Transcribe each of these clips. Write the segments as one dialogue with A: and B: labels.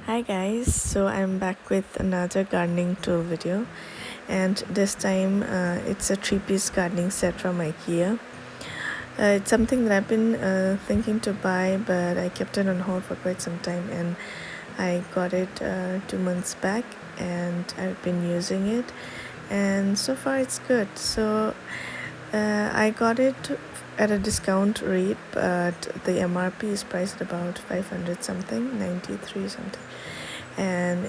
A: Hi guys, so I'm back with another gardening tool video, and this time it's a 3-piece gardening set from Ikea. It's something that I've been thinking to buy, but I kept it on hold for quite some time, and I got it 2 months back, and I've been using it, and so far it's good. So I got it at a discount rate, but the MRP is priced at about 500 something, 93 something, and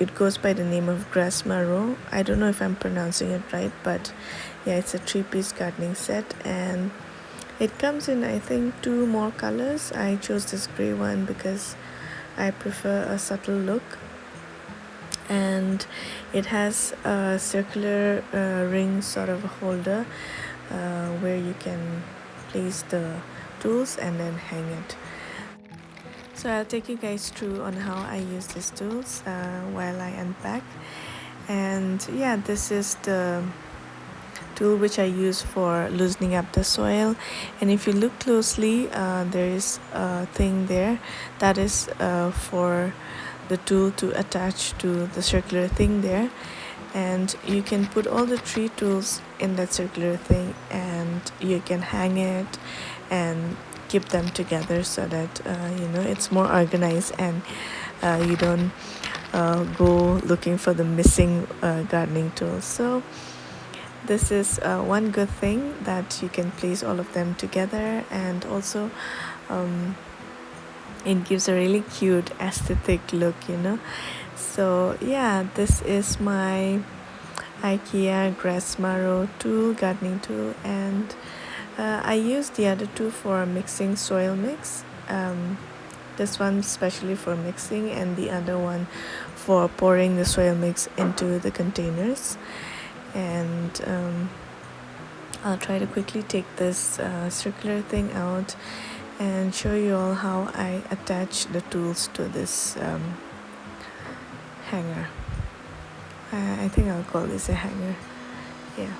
A: it goes by the name of Grasmaro. I don't know if I'm pronouncing it right, but yeah, it's a 3-piece gardening set, and it comes in, I think, 2 more colors. I chose this gray one because I prefer a subtle look, and it has a circular ring sort of a holder where you can place the tools and then hang it. So I'll take you guys through on how I use these tools while I unpack. And yeah, this is the tool which I use for loosening up the soil, and if you look closely, there is a thing there that is for the tool to attach to the circular thing there, and you can put all the 3 tools in that circular thing, and you can hang it and keep them together so that it's more organized, and you don't go looking for the missing gardening tools. So this is one good thing, that you can place all of them together, and also it gives a really cute aesthetic look. So yeah, this is my Ikea Grasmaro tool, gardening tool, and I use the other two for mixing soil mix. This one especially for mixing, and the other one for pouring the soil mix into the containers. And I'll try to quickly take this circular thing out and show you all how I attach the tools to this hanger. I think I'll call this a hanger. Yeah.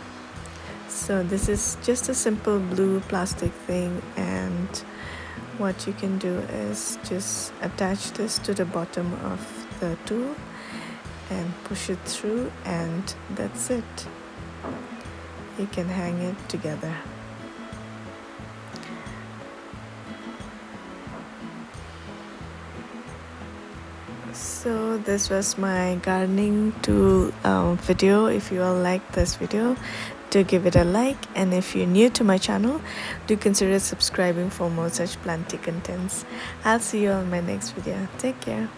A: So this is just a simple blue plastic thing, and what you can do is just attach this to the bottom of the tool and push it through, and that's it. You can hang it together. So this was my gardening tool video. If you all like this video, do give it a like, and if you're new to my channel, do consider subscribing for more such planty contents. I'll see you on my next video. Take care.